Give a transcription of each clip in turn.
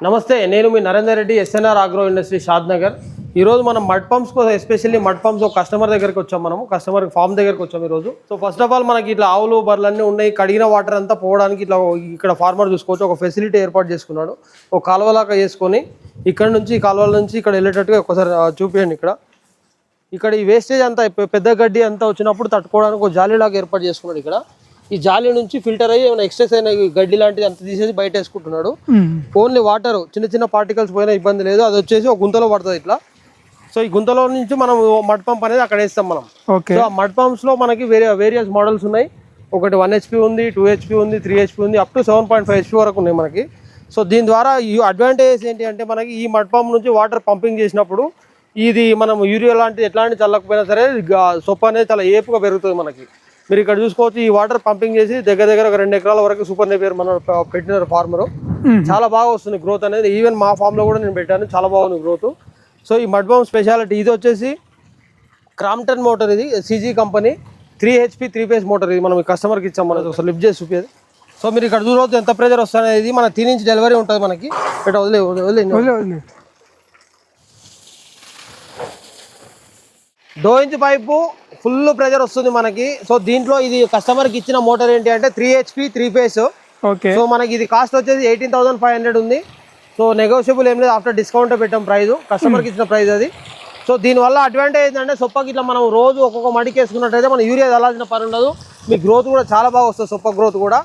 నమస్తే, నేను మీ Narender Reddy, SNR agro industry Shadnagar. ఈరోజు మనం మడ్ పంప్స్ కోసం, ఎస్పెషల్లీ మడ్ పంప్స్ ఒక కస్టమర్ దగ్గరికి వచ్చాం. మనము కస్టమర్ ఫామ్ దగ్గరికి వచ్చాం ఈరోజు. సో ఫస్ట్ ఆఫ్ ఆల్ మనకి ఇట్లా ఆవులు బర్రెలన్నీ ఉన్నాయి. కడిగిన వాటర్ అంతా పోవడానికి ఇట్లా ఇక్కడ ఫార్మర్ చూసుకోవచ్చు, ఒక ఫెసిలిటీ ఏర్పాటు చేసుకున్నాడు. ఒక కాలువలాగా చేసుకొని ఇక్కడ నుంచి ఈ కాలువల నుంచి ఇక్కడ వెళ్ళేటట్టుగా ఒకసారి చూపించండి. ఇక్కడ ఈ వేస్టేజ్ అంతా పెద్ద గడ్డి అంతా వచ్చినప్పుడు తట్టుకోవడానికి ఒక జాలీలాగా ఏర్పాటు చేసుకున్నాడు. ఇక్కడ ఈ జాలి నుంచి ఫిల్టర్ అయ్యి ఏమైనా ఎక్స్ట్రెస్ అయిన గడ్డి లాంటిది అంత తీసేసి బయట వేసుకుంటున్నాడు. ఓన్లీ వాటర్ చిన్న చిన్న పార్టికల్స్ పోయినా ఇబ్బంది లేదు. అది వచ్చేసి ఒక గుంతలో పడుతుంది ఇట్లా. సో ఈ గుంతలో నుంచి మనం మడ్ పంప్ అనేది అక్కడ వేస్తాం మనం. సో ఆ మడ్ పంప్స్ లో మనకి వేరియస్ మోడల్స్ ఉన్నాయి. ఒకటి 1 HP ఉంది, 2 HP ఉంది, 3 HP ఉంది, అప్ టు 7.5 HP వరకు ఉన్నాయి మనకి. సో దీని ద్వారా ఈ అడ్వాంటేజెస్ ఏంటి అంటే, మనకి ఈ మడ్ పంప్ నుంచి వాటర్ పంపింగ్ చేసినప్పుడు ఇది మనం యూరియా లాంటిది ఎట్లాంటి చల్లకపోయినా సరే సొప్ప అనేది చాలా ఏపుగా పెరుగుతుంది మనకి. మీరు ఇక్కడ చూసుకోవచ్చు, ఈ వాటర్ పంపింగ్ చేసి దగ్గర ఒక 2 ఎకరాల వరకు సూపర్ నేపియర్ మనం పెట్టినారు ఫార్మర్. చాలా బాగా వస్తుంది గ్రోత్ అనేది. ఈవెన్ మా ఫామ్ లో కూడా నేను పెట్టాను, చాలా బాగుంది గ్రోత్. సో ఈ మడ్ పంప్ స్పెషాలిటీ ఇది వచ్చేసి క్రాంప్టన్ మోటార్. ఇది సిజీ కంపెనీ 3 HP 3 phase మోటార్. ఇది మనం కస్టమర్కి ఇచ్చాం. మనకి ఒకసారి లిఫ్ట్ చేసి చూపేది. సో మీరు ఇక్కడ చూడవచ్చు ఎంత ప్రెజర్ వస్తుంది. ఇది మన 3 inch డెలివరీ ఉంటుంది మనకి. ఇక్కడ వదిలే 2 inch పైపు ఫుల్ ప్రెజర్ వస్తుంది మనకి. సో దీంట్లో ఇది కస్టమర్కి ఇచ్చిన మోటార్ ఏంటి అంటే 3 HP 3 phase. సో మనకి ఇది కాస్ట్ వచ్చేసి 18,500 ఉంది. సో నెగోషియబుల్ ఏం లేదు, ఆఫ్టర్ డిస్కౌంట్ పెట్టాం ప్రైస్, కస్టమర్కి ఇచ్చిన ప్రైస్ అది. సో దీనివల్ల అడ్వాంటేజ్ ఏంటంటే, సొప్పకి ఇట్లా మనం రోజు ఒక్కొక్క మడికి వేసుకున్నట్టయితే మన యూరియా చల్లాల్సిన పని ఉండదు. మీ గ్రోత్ కూడా చాలా బాగా వస్తుంది, సొప్ప గ్రోత్ కూడా.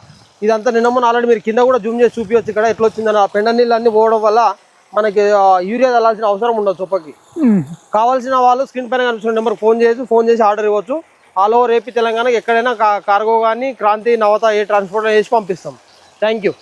ఇదంతా నిన్న ఆల్రెడీ మీరు కింద కూడా జూమ్ చేసి చూపించచ్చు ఇక్కడ ఎట్లా వచ్చిందని. ఆ పెండ నీళ్ళు అన్ని పోవడం వల్ల మనకి యూరియా చల్లాల్సిన అవసరం ఉండదు సొప్పకి. కావాల్సిన వాళ్ళు స్క్రీన్ పైన కనిపిస్తున్న నెంబర్ ఫోన్ చేసి ఆర్డర్ ఇవ్వచ్చు. ఆల్ ఓవర్ ఏపీ తెలంగాణ ఎక్కడైనా కార్గో కానీ క్రాంతి నవత ఏ ట్రాన్స్పోర్ట్ వేసి పంపిస్తాం. Thank you.